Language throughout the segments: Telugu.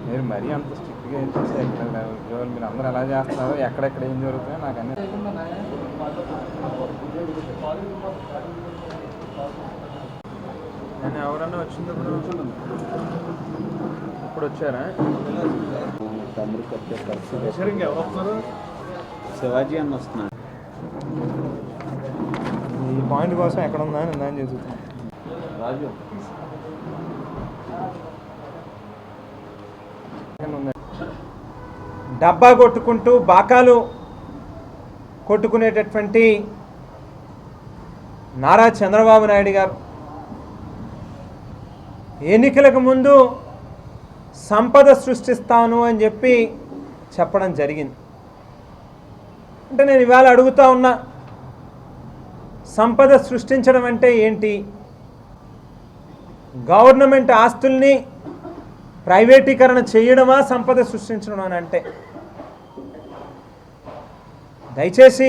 మీరు మరీ అంత స్ట్రిక్ట్గా చేసి ఎక్కడ ఉద్యోగులు మీరు అందరూ ఎలా చేస్తున్నారు, ఎక్కడెక్కడ ఏం జరుగుతుందో నాకు అన్నీ నేను ఎవరన్నా వచ్చింది ఇప్పుడు వచ్చారా? శివాజీ అన్న వస్తున్నాడు. ఈ పాయింట్ కోసం ఎక్కడ ఉందా అని నేను చూస్తున్నాను. రాజు డబ్బా కొట్టుకుంటూ బాకాలు కొట్టుకునేటటువంటి నారా చంద్రబాబు నాయుడు గారు ఎన్నికలకు ముందు సంపద సృష్టిస్తాను అని చెప్పి చెప్పడం జరిగింది. అంటే నేను ఇవాళ అడుగుతా ఉన్నా, సంపద సృష్టించడం అంటే ఏంటి? గవర్నమెంట్ ఆస్తుల్ని ప్రైవేటీకరణ చేయడమా సంపద సృష్టించడం అని అంటే? దయచేసి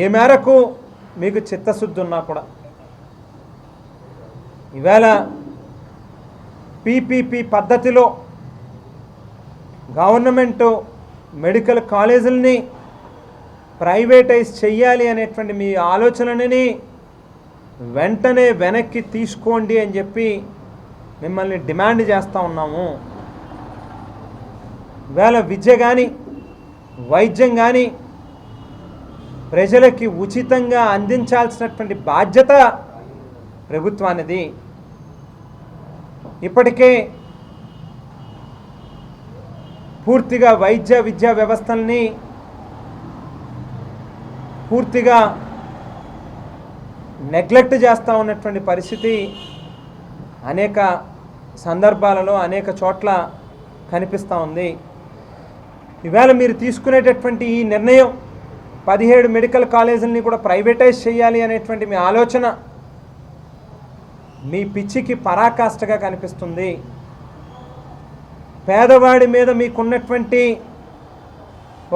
ఏ మేరకు మీకు చిత్తశుద్ధి ఉన్నా కూడా ఇవాళ పీపీపీ పద్ధతిలో గవర్నమెంటు మెడికల్ కాలేజీలని ప్రైవేటైజ్ చెయ్యాలి అనేటువంటి మీ ఆలోచనని వెంటనే వెనక్కి తీసుకోండి అని చెప్పి మిమ్మల్ని డిమాండ్ చేస్తూ ఉన్నాము. ఇవాళ విద్య కానీ వైద్యం కానీ ప్రజలకి ఉచితంగా అందించాల్సినటువంటి బాధ్యత ప్రభుత్వానిది. ఇప్పటికే పూర్తిగా వైద్య విద్యా వ్యవస్థల్ని పూర్తిగా నెగ్లెక్ట్ చేస్తూ ఉన్నటువంటి పరిస్థితి అనేక సందర్భాలలో అనేక చోట్ల కనిపిస్తూ ఉంది. ఇవాళ మీరు తీసుకునేటటువంటి ఈ నిర్ణయం 17 మెడికల్ కాలేజీలని కూడా ప్రైవేటైజ్ చేయాలి అనేటువంటి మీ ఆలోచన మీ పిచ్చికి పరాకాష్ఠగా కనిపిస్తుంది. పేదవాడి మీద మీకున్నటువంటి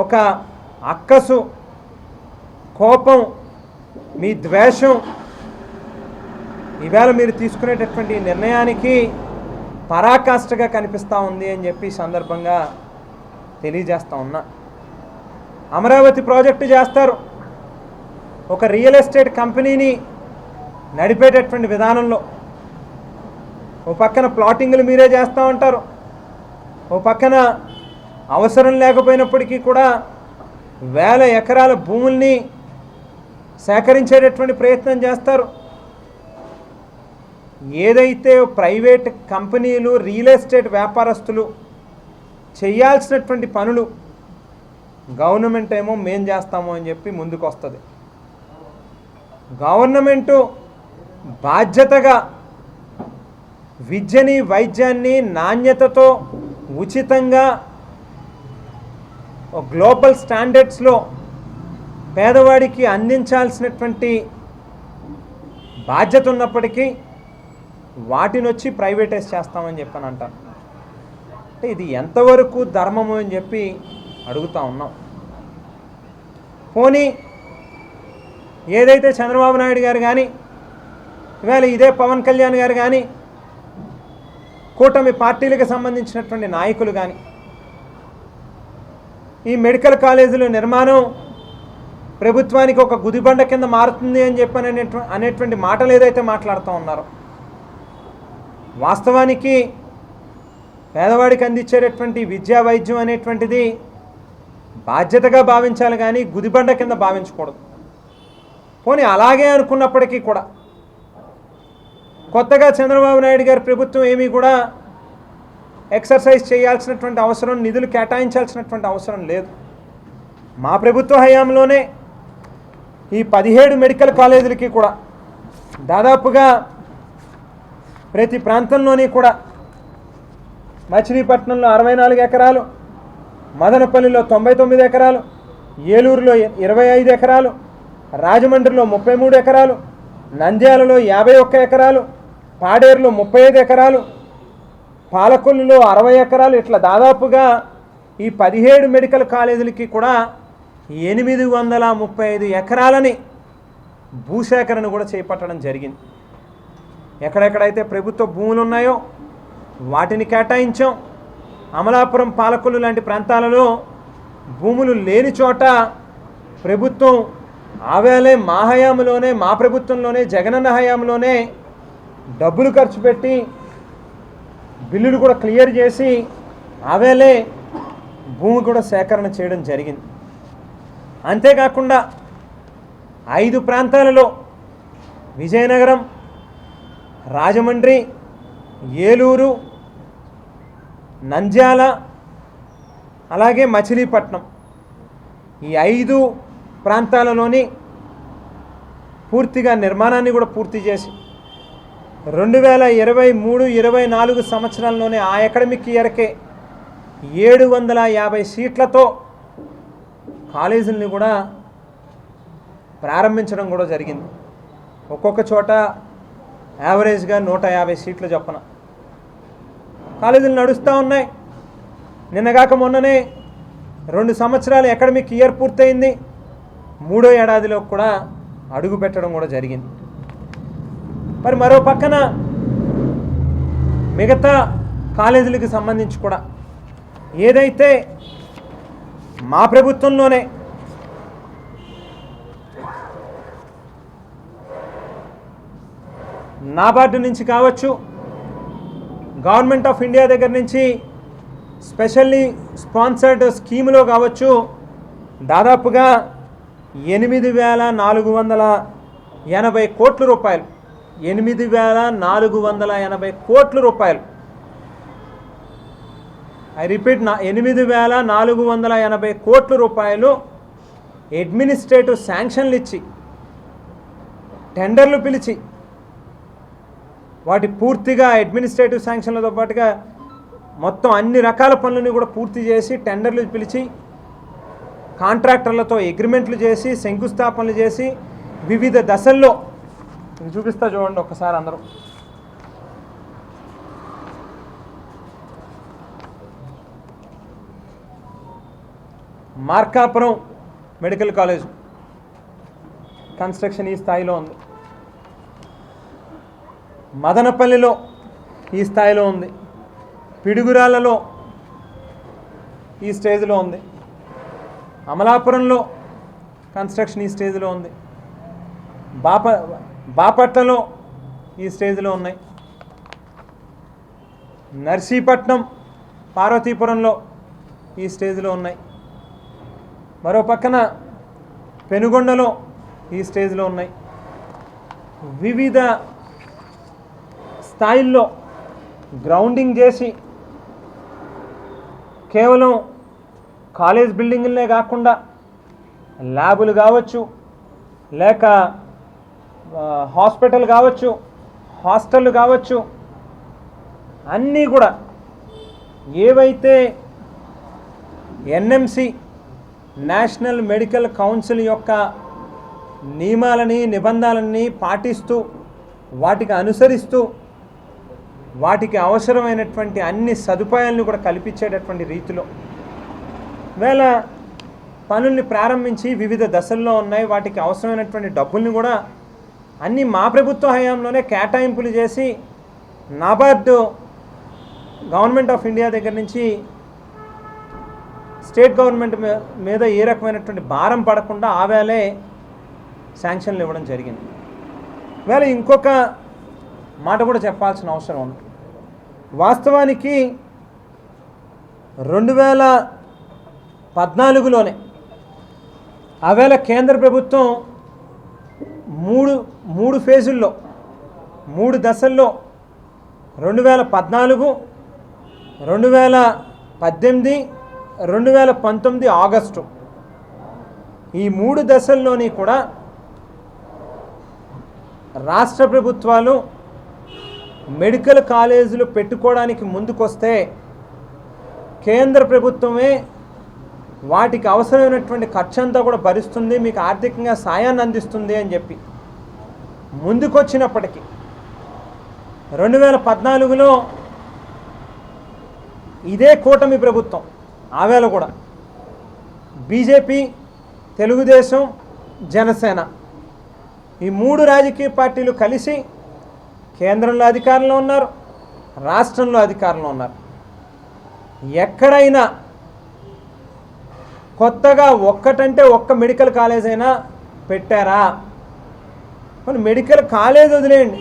ఒక అక్కసు, కోపం, మీ ద్వేషం ఇవాళ మీరు తీసుకునేటటువంటి నిర్ణయానికి పరాకాష్ఠగా కనిపిస్తూ ఉంది అని చెప్పి సందర్భంగా తెలియజేస్తూ ఉన్నా. అమరావతి ప్రాజెక్టు చేస్తారు, ఒక రియల్ ఎస్టేట్ కంపెనీని నడిపేటటువంటి విధానంలో ఓ పక్కన ప్లాటింగ్లు మీరే చేస్తూ ఉంటారు, ఓ పక్కన అవసరం లేకపోయినప్పటికీ కూడా వేల ఎకరాల భూముల్ని సేకరించేటటువంటి ప్రయత్నం చేస్తారు. ఏదైతే ప్రైవేట్ కంపెనీలు రియల్ ఎస్టేట్ వ్యాపారస్తులు చేయాల్సినటువంటి పనులు గవర్నమెంట్ ఏమో మేం చేస్తాము అని చెప్పి ముందుకు వస్తుంది. గవర్నమెంటు బాధ్యతగా విద్యని వైద్యాన్ని నాణ్యతతో ఉచితంగా గ్లోబల్ స్టాండర్డ్స్లో పేదవాడికి అందించాల్సినటువంటి బాధ్యత ఉన్నప్పటికీ వాటిని వచ్చి ప్రైవేటైజ్ చేస్తామని చెప్పని అంటారు. అంటే ఇది ఎంతవరకు ధర్మము అని చెప్పి అడుగుతూ ఉన్నాం. పోనీ ఏదైతే చంద్రబాబు నాయుడు గారు కానీ ఇవాళ ఇదే పవన్ కళ్యాణ్ గారు కానీ కూటమి పార్టీలకు సంబంధించినటువంటి నాయకులు కానీ ఈ మెడికల్ కాలేజీల నిర్మాణం ప్రభుత్వానికి ఒక గుదిబండ కింద మారుతుంది అని చెప్పి అనేటువంటి మాటలు ఏదైతే మాట్లాడుతూ ఉన్నారో, వాస్తవానికి పేదవాడికి అందించేటటువంటి విద్యా వైద్యం అనేటువంటిది బాధ్యతగా భావించాలి కానీ గుదిబండ కింద భావించకూడదు. పోనీ అలాగే అనుకున్నప్పటికీ కూడా కొత్తగా చంద్రబాబు నాయుడు గారి ప్రభుత్వం ఏమీ కూడా ఎక్సర్సైజ్ చేయాల్సినటువంటి అవసరం, నిధులు కేటాయించాల్సినటువంటి అవసరం లేదు. మా ప్రభుత్వ హయాంలోనే ఈ 17 మెడికల్ కాలేజీలకి కూడా దాదాపుగా ప్రతి ప్రాంతంలోని కూడా మచిలీపట్నంలో 64 ఎకరాలు, మదనపల్లిలో 99 ఎకరాలు, ఏలూరులో 25 ఎకరాలు, రాజమండ్రిలో 33 ఎకరాలు, నంద్యాలలో 51 ఎకరాలు, పాడేరులో 35 ఎకరాలు, పాలకొల్లులో 60 ఎకరాలు, ఇట్లా దాదాపుగా ఈ 17 మెడికల్ కాలేజీలకి కూడా 835 ఎకరాలని భూసేకరణ కూడా చేపట్టడం జరిగింది. ఎక్కడెక్కడైతే ప్రభుత్వ భూములు ఉన్నాయో వాటిని కేటాయించాం. అమలాపురం, పాలకొల్లు లాంటి ప్రాంతాలలో భూములు లేని చోట ప్రభుత్వం ఆవేళే మా హయాంలోనే, మా ప్రభుత్వంలోనే, జగనన్న హయాంలోనే డబ్బులు ఖర్చు పెట్టి బిల్లులు కూడా క్లియర్ చేసి ఆవేళే భూమి కూడా సేకరణ చేయడం జరిగింది. అంతేకాకుండా 5 ప్రాంతాలలో విజయనగరం, రాజమండ్రి, ఏలూరు, నంద్యాల, అలాగే మచిలీపట్నం ఈ 5 ప్రాంతాలలోని పూర్తిగా నిర్మాణాన్ని కూడా పూర్తి చేసి 2023-24 సంవత్సరాల్లోనే ఆ అకాడమిక్ ఇయర్కే 750 సీట్లతో కాలేజీలని కూడా ప్రారంభించడం కూడా జరిగింది. ఒక్కొక్క చోట యావరేజ్గా 150 సీట్లు చొప్పున కాలేజీలు నడుస్తూ ఉన్నాయి. నిన్నగాక మొన్ననే 2 సంవత్సరాలు అకాడమిక్ ఇయర్ పూర్తయింది. 3వ ఏడాదిలో కూడా అడుగు పెట్టడం కూడా జరిగింది. మరి మరో పక్కన మిగతా కాలేజీలకు సంబంధించి కూడా ఏదైతే మా ప్రభుత్వంలోనే నాబార్డు నుంచి కావచ్చు, గవర్నమెంట్ ఆఫ్ ఇండియా దగ్గర నుంచి స్పెషల్లీ స్పాన్సర్డ్ స్కీములో కావచ్చు, దాదాపుగా 8,480 కోట్ల రూపాయలు, 8,480 కోట్ల రూపాయలు, ఐ రిపీట్, 8,480 కోట్ల రూపాయలు అడ్మినిస్ట్రేటివ్ శాంక్షన్లు ఇచ్చి, టెండర్లు పిలిచి, వాటి పూర్తిగా అడ్మినిస్ట్రేటివ్ శాంక్షన్లతో పాటుగా మొత్తం అన్ని రకాల పనులని కూడా పూర్తి చేసి టెండర్లు పిలిచి కాంట్రాక్టర్లతో అగ్రిమెంట్లు చేసి శంకుస్థాపనలు చేసి వివిధ దశల్లో చూపిస్తా చూడండి ఒక్కసారి అందరూ. మార్కాపురం మెడికల్ కాలేజ్ కన్స్ట్రక్షన్ ఈ స్థాయిలో ఉంది. మదనపల్లిలో ఈ స్థాయిలో ఉంది. పిడుగురాళ్ళలో ఈ స్టేజ్లో ఉంది. అమలాపురంలో కన్స్ట్రక్షన్ ఈ స్టేజ్లో ఉంది. బాపట్లలో ఈ స్టేజ్లో ఉన్నాయి. నర్సీపట్నం, పార్వతీపురంలో ఈ స్టేజ్లో ఉన్నాయి. మరో పక్కన పెనుగొండలో ఈ స్టేజ్లో ఉన్నాయి. వివిధ స్థాయిల్లో గ్రౌండింగ్ చేసి కేవలం కాలేజ్ బిల్డింగులనే కాకుండా ల్యాబులు కావచ్చు, లేక హాస్పిటల్ కావచ్చు, హాస్టళ్ళు కావచ్చు, అన్నీ కూడా ఏవైతే ఎన్ఎంసి నేషనల్ మెడికల్ కౌన్సిల్ యొక్క నియమాలని, నిబంధనలని పాటిస్తూ, వాటికి అనుసరిస్తూ, వాటికి అవసరమైనటువంటి అన్ని సదుపాయాలను కూడా కల్పించేటటువంటి రీతిలో వేళ పనుల్ని ప్రారంభించి వివిధ దశల్లో ఉన్నాయి. వాటికి అవసరమైనటువంటి డబ్బుల్ని కూడా అన్నీ మా ప్రభుత్వ హయాంలోనే కేటాయింపులు చేసి నాబార్డు గవర్నమెంట్ ఆఫ్ ఇండియా దగ్గర నుంచి స్టేట్ గవర్నమెంట్ మీద ఏ రకమైనటువంటి భారం పడకుండా ఆవేళే శాంక్షన్లు ఇవ్వడం జరిగింది. వేళ ఇంకొక మాట కూడా చెప్పాల్సిన అవసరం ఉంది. వాస్తవానికి 2014లోనే ఆవేళ కేంద్ర ప్రభుత్వం మూడు ఫేజుల్లో, 3 దశల్లో 2014, 2018, 2019 ఆగస్టు ఈ 3 దశల్లోని కూడా రాష్ట్ర ప్రభుత్వాలు మెడికల్ కాలేజీలు పెట్టుకోవడానికి ముందుకొస్తే కేంద్ర ప్రభుత్వమే వాటికి అవసరమైనటువంటి ఖర్చు అంతా కూడా భరిస్తుంది, మీకు ఆర్థికంగా సాయాన్ని అందిస్తుంది అని చెప్పి ముందుకొచ్చినప్పటికీ 2014లో ఇదే కూటమి ప్రభుత్వం ఆవేళ కూడా బీజేపీ, తెలుగుదేశం, జనసేన ఈ 3 రాజకీయ పార్టీలు కలిసి కేంద్రంలో అధికారంలో ఉన్నారు, రాష్ట్రంలో అధికారంలో ఉన్నారు. ఎక్కడైనా కొత్తగా ఒక్కటంటే ఒక్క మెడికల్ కాలేజ్ అయినా పెట్టారా? మరి మెడికల్ కాలేజ్ వదిలేయండి,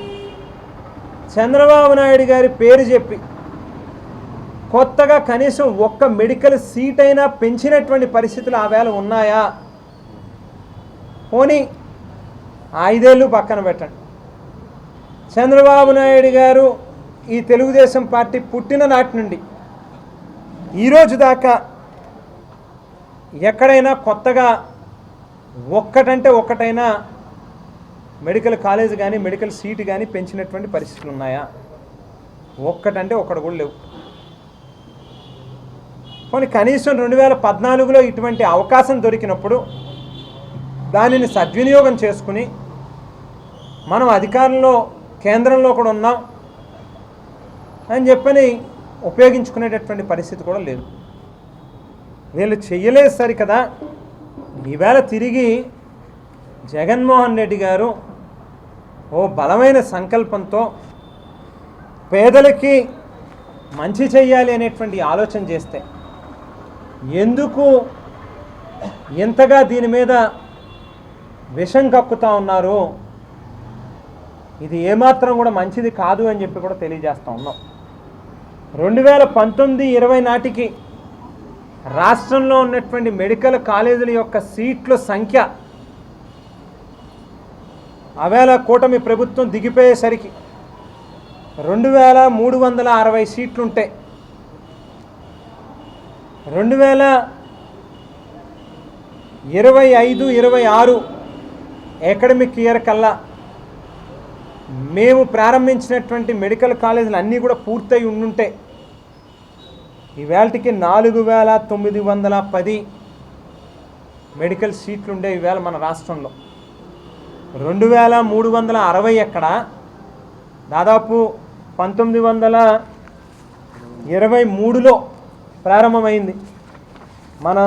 చంద్రబాబు నాయుడు గారి పేరు చెప్పి కొత్తగా కనీసం ఒక్క మెడికల్ సీట్ అయినా పెంచినటువంటి పరిస్థితులు ఆవేళ ఉన్నాయా? పోనీ 5 ఏళ్ళు పక్కన పెట్టండి. చంద్రబాబు నాయుడు గారు ఈ తెలుగుదేశం పార్టీ పుట్టిన నాటి నుండి ఈరోజు దాకా ఎక్కడైనా కొత్తగా ఒక్కటంటే ఒక్కటైనా మెడికల్ కాలేజ్ కానీ మెడికల్ సీటు కానీ పెంచినటువంటి పరిస్థితులు ఉన్నాయా? ఒక్కటంటే ఒక్కడు కూడా లేవు. పోనీ కనీసం 2014లో ఇటువంటి అవకాశం దొరికినప్పుడు దానిని సద్వినియోగం చేసుకుని మనం అధికారంలో కేంద్రంలో కూడా ఉన్నాం అని చెప్పని ఉపయోగించుకునేటటువంటి పరిస్థితి కూడా లేదు. వీళ్ళు చెయ్యలేదు సరి కదా. ఈవేళ తిరిగి జగన్మోహన్ రెడ్డి గారు ఓ బలమైన సంకల్పంతో పేదలకి మంచి చెయ్యాలి అనేటువంటి ఆలోచన చేస్తే ఎందుకు ఎంతగా దీని మీద విషం కక్కుతా ఉన్నారు? ఇది ఏమాత్రం కూడా మంచిది కాదు అని చెప్పి కూడా తెలియజేస్తూ ఉన్నాం. 2019-20 నాటికి రాష్ట్రంలో ఉన్నటువంటి మెడికల్ కాలేజీల యొక్క సీట్ల సంఖ్య ఆవేళ కూటమి ప్రభుత్వం దిగిపోయేసరికి 2360 సీట్లుంటే 2025-26 అకాడమిక్ ఇయర్ కల్లా మేము ప్రారంభించినటువంటి మెడికల్ కాలేజీలు అన్నీ కూడా పూర్తయి ఉండుంటే ఈవేళకి 4910 మెడికల్ సీట్లు ఉండే ఈవేళ మన రాష్ట్రంలో. 2360 ఎక్కడ, దాదాపు 1923లో ప్రారంభమైంది మన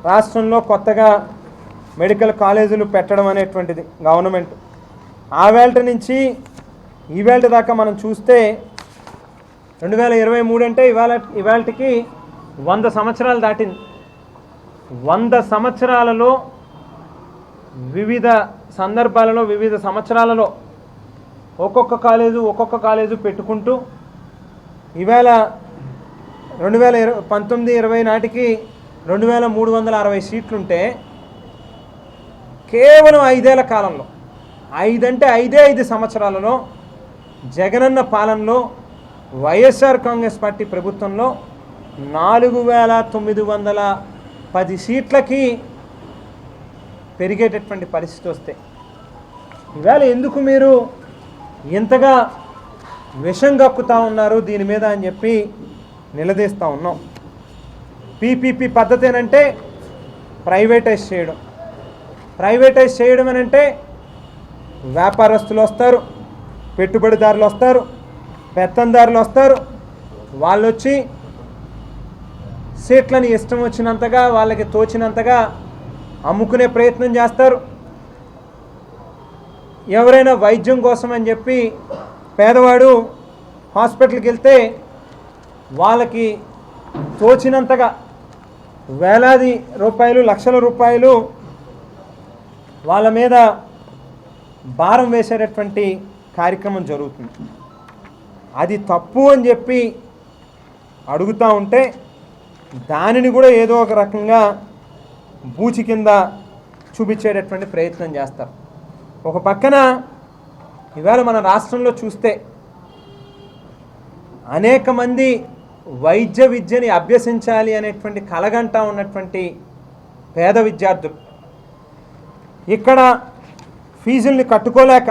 రాష్ట్రంలో కొత్తగా మెడికల్ కాలేజీలు పెట్టడం అనేటువంటిది గవర్నమెంట్. ఆ వేళ నుంచి ఈ వేళ దాకా మనం చూస్తే 2023 అంటే ఇవాళకి 100 సంవత్సరాలు దాటింది. 100 సంవత్సరాలలో వివిధ సందర్భాలలో వివిధ సంవత్సరాలలో ఒక్కొక్క కాలేజు పెట్టుకుంటూ ఈవేళ 2019-20 నాటికి 2360 సీట్లుంటే కేవలం 5 ఏళ్ల కాలంలో 5 సంవత్సరాలలో జగనన్న పాలనలో వైఎస్ఆర్ కాంగ్రెస్ పార్టీ ప్రభుత్వంలో 4910 సీట్లకి పెరిగేటటువంటి పరిస్థితి వస్తే ఇవాళ ఎందుకు మీరు ఇంతగా విషం కక్కుతా ఉన్నారు దీని మీద అని చెప్పి నిలదీస్తూ ఉన్నాం. పీపీపీ పద్ధతేనంటే ప్రైవేటైజ్ చేయడం అని అంటే వ్యాపారస్తులు వస్తారు, పెట్టుబడిదారులు వస్తారు, పెత్తందారులు వస్తారు. వాళ్ళు వచ్చి సీట్లని ఇష్టం వచ్చినంతగా వాళ్ళకి తోచినంతగా అమ్ముకునే ప్రయత్నం చేస్తారు. ఎవరైనా వైద్యం కోసం అని చెప్పి పేదవాడు హాస్పిటల్కి వెళ్తే వాళ్ళకి తోచినంతగా వేలాది రూపాయలు, లక్షల రూపాయలు వాళ్ళ మీద భారం వేసేటటువంటి కార్యక్రమం జరుగుతుంది. అది తప్పు అని చెప్పి అడుగుతూ ఉంటే దానిని కూడా ఏదో ఒక రకంగా బూచి కింద చూపించేటటువంటి ప్రయత్నం చేస్తారు. ఒక పక్కన ఇవాళ మన రాష్ట్రంలో చూస్తే అనేక మంది వైద్య విద్యని అభ్యసించాలి అనేటువంటి కలగంటా ఉన్నటువంటి పేద విద్యార్థులు ఇక్కడ ఫీజుల్ని కట్టుకోలేక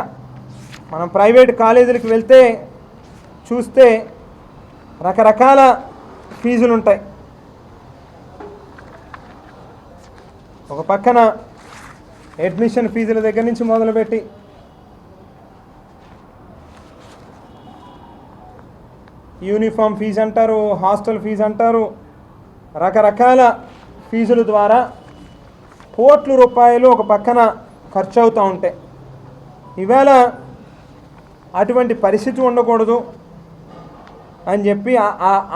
మనం ప్రైవేట్ కాలేజీలకు వెళ్తే చూస్తే రకరకాల ఫీజులు ఉంటాయి. ఒక పక్కన అడ్మిషన్ ఫీజుల దగ్గర నుంచి మొదలుపెట్టి యూనిఫామ్ ఫీజు అంటారు, హాస్టల్ ఫీజు అంటారు, రకరకాల ఫీజుల ద్వారా కోట్ల రూపాయలు ఒక పక్కన ఖర్చు అవుతూ ఉంటాయి. ఈవేళ అటువంటి పరిస్థితి ఉండకూడదు అని చెప్పి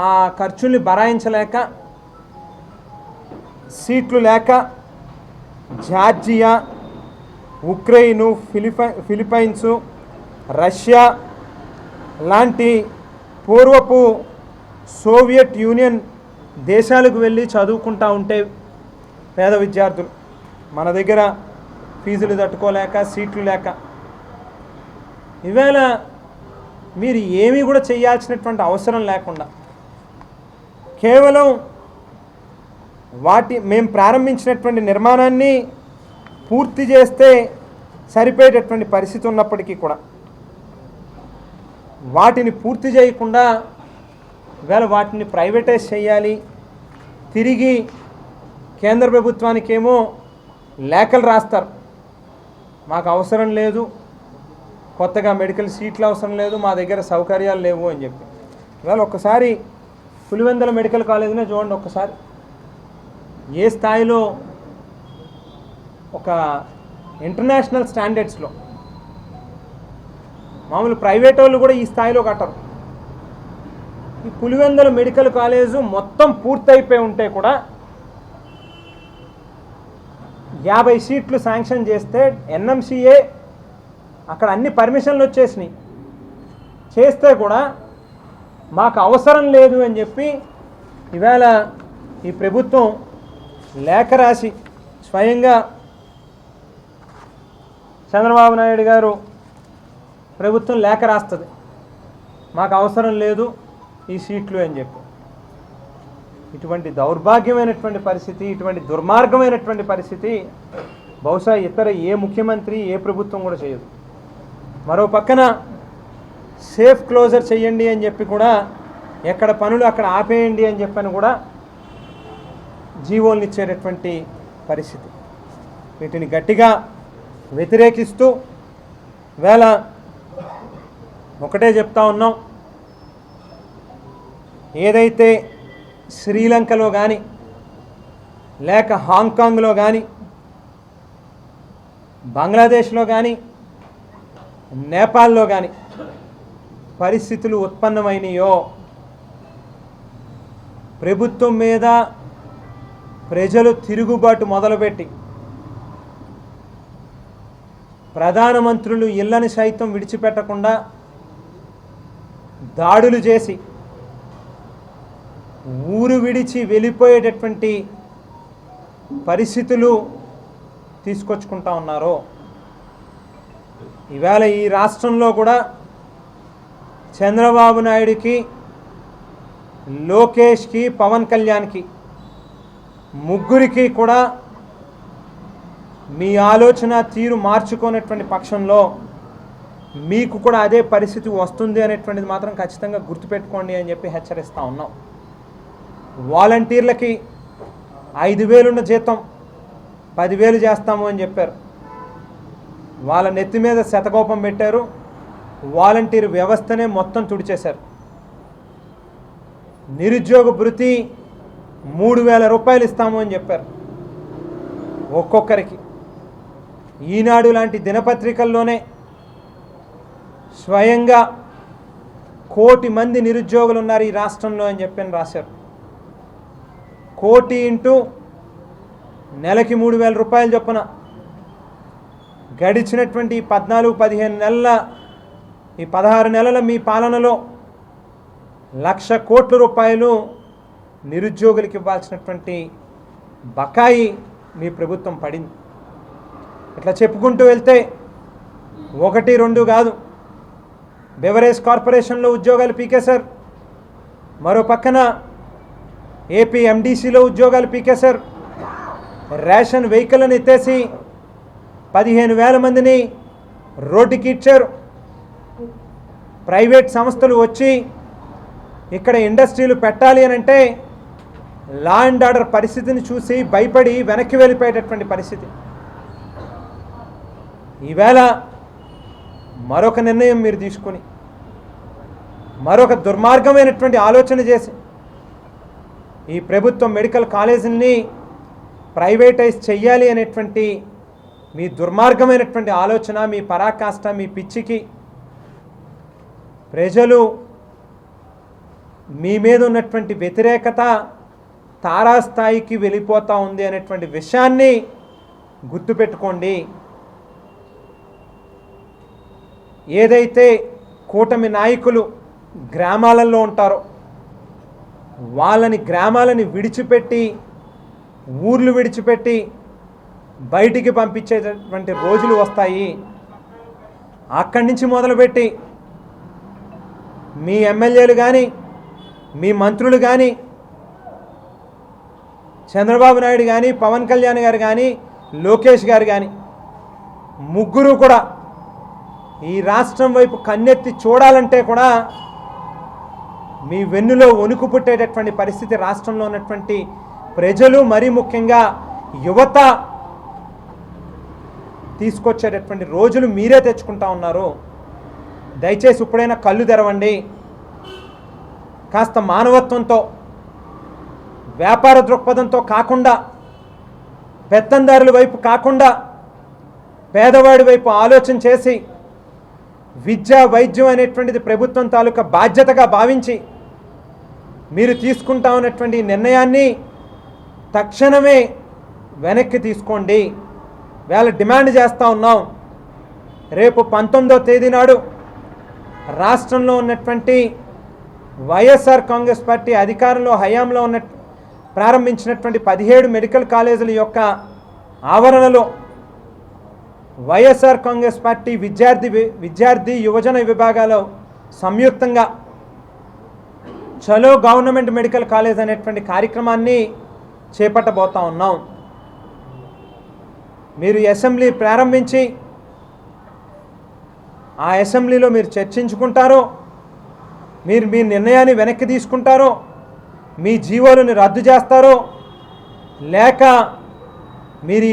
ఆ ఖర్చుల్ని భరాయించలేక, సీట్లు లేక జార్జియా, ఉక్రెయిను, ఫిలిప్పైన్సు, రష్యా లాంటి పూర్వపు సోవియట్ యూనియన్ దేశాలకు వెళ్ళి చదువుకుంటూ ఉంటే పేద విద్యార్థులు మన దగ్గర ఫీజులు తట్టుకోలేక, సీట్లు లేక, ఈవేళ మీరు ఏమీ కూడా చేయాల్సినటువంటి అవసరం లేకుండా కేవలం మేము ప్రారంభించినటువంటి నిర్మాణాన్ని పూర్తి చేస్తే సరిపోయేటటువంటి పరిస్థితి ఉన్నప్పటికీ కూడా వాటిని పూర్తి చేయకుండా ఈవేళ వాటిని ప్రైవేటైజ్ చేయాలి, తిరిగి కేంద్ర ప్రభుత్వానికేమో లేఖలు రాస్తారు, మాకు అవసరం లేదు, కొత్తగా మెడికల్ సీట్లు అవసరం లేదు, మా దగ్గర సౌకర్యాలు లేవు అని చెప్పి. ఇవాళ ఒక్కసారి పులివెందుల మెడికల్ కాలేజీనే చూడండి, ఒక్కసారి ఏ స్థాయిలో ఒక ఇంటర్నేషనల్ స్టాండర్డ్స్లో, మామూలు ప్రైవేట్ వాళ్ళు కూడా ఈ స్థాయిలో కట్టరు. ఈ పులివెందుల మెడికల్ కాలేజు మొత్తం పూర్తయిపోయి ఉంటే కూడా 50 సీట్లు శాంక్షన్ చేస్తే ఎన్ఎంసీఏ అక్కడ అన్ని పర్మిషన్లు వచ్చేసినాయి, చేస్తే కూడా మాకు అవసరం లేదు అని చెప్పి ఈవేళ ఈ ప్రభుత్వం లేఖ రాసి స్వయంగా చంద్రబాబు నాయుడు గారు ప్రభుత్వం లేఖ రాస్తుంది, మాకు అవసరం లేదు ఈ సీట్లు అని చెప్పి. ఇటువంటి దౌర్భాగ్యమైనటువంటి పరిస్థితి, ఇటువంటి దుర్మార్గమైనటువంటి పరిస్థితి బహుశా ఇతర ఏ ముఖ్యమంత్రి, ఏ ప్రభుత్వం కూడా చేయదు. మరో పక్కన సేఫ్ క్లోజర్ చేయండి అని చెప్పి కూడా, ఎక్కడ పనులు అక్కడ ఆపేయండి అని చెప్పని కూడా జీవోల్ని ఇచ్చేటటువంటి పరిస్థితి. వీటిని గట్టిగా వ్యతిరేకిస్తూ వేళ ఒకటే చెప్తా ఉన్నాం, ఏదైతే శ్రీలంకలో కానీ లేక హాంకాంగ్లో కానీ బంగ్లాదేశ్లో కానీ నేపాల్లో కానీ పరిస్థితులు ఉత్పన్నమైనయో, ప్రభుత్వం మీద ప్రజలు తిరుగుబాటు మొదలుపెట్టి ప్రధానమంత్రులు ఇళ్లను సైతం విడిచిపెట్టకుండా దాడులు చేసి ఊరు విడిచి వెళ్ళిపోయేటటువంటి పరిస్థితులు తీసుకొచ్చుకుంటా ఉన్నారో, ఈవేళ ఈ రాష్ట్రంలో కూడా చంద్రబాబు నాయుడికి, లోకేష్కి, పవన్ కళ్యాణ్కి ముగ్గురికి కూడా మీ ఆలోచన తీరు మార్చుకునేటువంటి పక్షంలో మీకు కూడా అదే పరిస్థితి వస్తుంది అనేటువంటిది మాత్రం ఖచ్చితంగా గుర్తుపెట్టుకోండి అని చెప్పి హెచ్చరిస్తూ ఉన్నాం. వాలంటీర్లకి 5,000 ఉన్న జీతం 10,000 చేస్తాము అని చెప్పారు. వాళ్ళ నెత్తి మీద శతకోపం పెట్టారు, వాలంటీర్ వ్యవస్థనే మొత్తం తుడిచేశారు. నిరుద్యోగ భృతి 3,000 రూపాయలు ఇస్తాము అని చెప్పారు ఒక్కొక్కరికి. ఈనాడు లాంటి దినపత్రికల్లోనే స్వయంగా 1 కోటి మంది నిరుద్యోగులు ఉన్నారు ఈ రాష్ట్రంలో అని చెప్పని రాశారు. 1 కోటి ఇంటూ నెలకి 3,000 రూపాయలు చొప్పున గడిచినటువంటి 14-15 నెలల, ఈ 16 నెలల మీ పాలనలో 1,00,000 కోట్ల రూపాయలు నిరుద్యోగులకు ఇవ్వాల్సినటువంటి బకాయి మీ ప్రభుత్వం పడింది. ఇట్లా చెప్పుకుంటూ వెళ్తే 1-2 కాదు. బెవరేజ్ కార్పొరేషన్లో ఉద్యోగాలు పీకేశారు, మరో పక్కన ఏపీ ఎండీసీలో ఉద్యోగాలు పీకేశారు, రేషన్ వెహికల్ని ఎత్తేసి 15,000 మందిని రోడ్డుకి ఇచ్చారు. ప్రైవేట్ సంస్థలు వచ్చి ఇక్కడ ఇండస్ట్రీలు పెట్టాలి అని అంటే లా అండ్ ఆర్డర్ పరిస్థితిని చూసి భయపడి వెనక్కి వెళ్ళిపోయేటటువంటి పరిస్థితి. ఈవేళ మరొక నిర్ణయం మీరు తీసుకుని, మరొక దుర్మార్గమైనటువంటి ఆలోచన చేసి ఈ ప్రభుత్వం మెడికల్ కాలేజీని ప్రైవేటైజ్ చెయ్యాలి అనేటువంటి మీ దుర్మార్గమైనటువంటి ఆలోచన, మీ పరాకాష్ట, మీ పిచ్చికి ప్రజలు మీ మీద ఉన్నటువంటి వ్యతిరేకత తారాస్థాయికి వెళ్ళిపోతూ ఉంది అనేటువంటి విషయాన్ని గుర్తుపెట్టుకోండి. ఏదైతే కూటమి నాయకులు గ్రామాలలో ఉంటారో వాళ్ళని గ్రామాలని విడిచిపెట్టి ఊర్లు విడిచిపెట్టి బయటికి పంపించేటటువంటి రోజులు వస్తాయి. అక్కడి నుంచి మొదలుపెట్టి మీ ఎమ్మెల్యేలు కానీ మీ మంత్రులు కానీ చంద్రబాబు నాయుడు కానీ పవన్ కళ్యాణ్ గారు కానీ లోకేష్ గారు కానీ ముగ్గురు కూడా ఈ రాష్ట్రం వైపు కన్నెత్తి చూడాలంటే కూడా మీ వెన్నులో వణుకు పుట్టేటటువంటి పరిస్థితి రాష్ట్రంలో ఉన్నటువంటి ప్రజలు మరీ ముఖ్యంగా యువత తీసుకొచ్చేటటువంటి రోజులు మీరే తెచ్చుకుంటా ఉన్నారు. దయచేసి ఇప్పుడైనా కళ్ళు తెరవండి. కాస్త మానవత్వంతో వ్యాపార దృక్పథంతో కాకుండా పెత్తందారుల వైపు కాకుండా పేదవాడి వైపు ఆలోచన చేసి విద్య వైద్యం అనేటువంటిది ప్రభుత్వం తాలూకా బాధ్యతగా భావించి మీరు తీసుకుంటా ఉన్నటువంటి నిర్ణయాన్ని తక్షణమే వెనక్కి తీసుకోండి. వేళ డిమాండ్ చేస్తూ ఉన్నాం. రేపు 19వ తేదీ నాడు రాష్ట్రంలో ఉన్నటువంటి వైఎస్ఆర్ కాంగ్రెస్ పార్టీ అధికారంలో హయాంలో ఉన్న ప్రారంభించినటువంటి 17 మెడికల్ కాలేజీల యొక్క ఆవరణలో వైఎస్ఆర్ కాంగ్రెస్ పార్టీ విద్యార్థి యువజన విభాగాలు సంయుక్తంగా చలో గవర్నమెంట్ మెడికల్ కాలేజ్ అనేటువంటి కార్యక్రమాన్ని చేపట్టబోతా ఉన్నాం. మీరు అసెంబ్లీ ప్రారంభించి ఆ అసెంబ్లీలో మీరు చర్చించుకుంటారో మీరు మీ నిర్ణయాన్ని వెనక్కి తీసుకుంటారో మీ జీవోలను రద్దు చేస్తారో లేక మీరు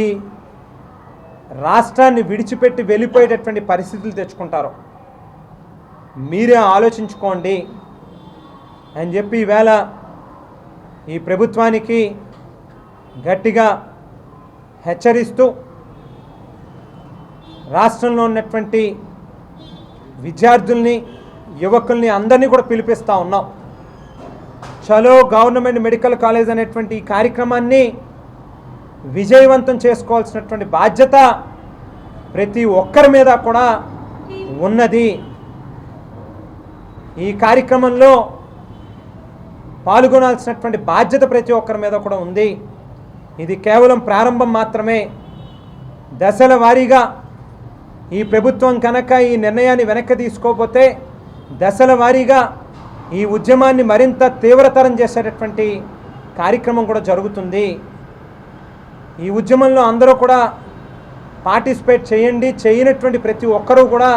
రాష్ట్రాన్ని విడిచిపెట్టి వెళ్ళిపోయేటటువంటి పరిస్థితులు తెచ్చుకుంటారో మీరే ఆలోచించుకోండి అని చెప్పి ఈవేళ ఈ ప్రభుత్వానికి గట్టిగా హెచ్చరిస్తూ రాష్ట్రంలో ఉన్నటువంటి విద్యార్థుల్ని యువకుల్ని అందరినీ కూడా పిలిపిస్తూ ఉన్నాం. చలో గవర్నమెంట్ మెడికల్ కాలేజ్ అనేటువంటి ఈ కార్యక్రమాన్ని విజయవంతం చేసుకోవాల్సినటువంటి బాధ్యత ప్రతి ఒక్కరి మీద కూడా ఉన్నది. ఈ కార్యక్రమంలో పాల్గొనాల్సినటువంటి బాధ్యత ప్రతి ఒక్కరి మీద కూడా ఉంది. ఇది కేవలం ప్రారంభం మాత్రమే. దశల వారీగా ఈ ప్రభుత్వం కనుక ఈ నిర్ణయాన్ని వెనక్కి తీసుకోకపోతే దశల వారీగా ఈ ఉద్యమాన్ని మరింత తీవ్రతరం చేసేటటువంటి కార్యక్రమం కూడా జరుగుతుంది. ఈ ఉద్యమంలో అందరూ కూడా పార్టిసిపేట్ చేయండి. చేయనటువంటి ప్రతి ఒక్కరూ కూడా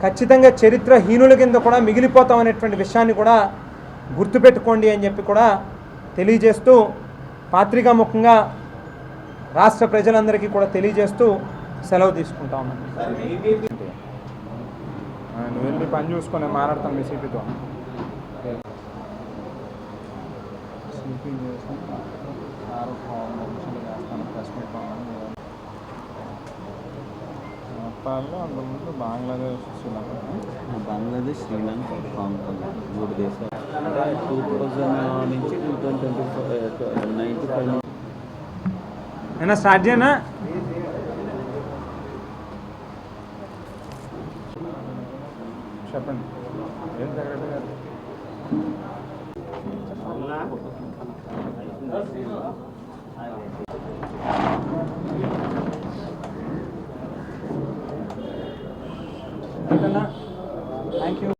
ఖచ్చితంగా చరిత్రహీనుల కింద కూడా మిగిలిపోతాం అనేటువంటి విషయాన్ని కూడా గుర్తుపెట్టుకోండి అని చెప్పి కూడా తెలియజేస్తూ పాత్రికా ముఖంగా రాష్ట్ర ప్రజలందరికీ కూడా తెలియజేస్తూ సెలవు తీసుకుంటా ఉన్నాను. నువ్వు వెళ్ళి పని చూసుకొని మాట్లాడతాను మీ సిపితో. సిపి చేస్తాను ప్రెస్ మీట్ నేపాల్లో అంతకుముందు బంగ్లాదేశ్ శ్రీలంక హాంకాంగ్ 3 దేశాలు. 2000 నుంచి 2025 అయినా స్టార్ట్ చేయనా? చెప్పండి. ఏం సెక్రటరీ గారు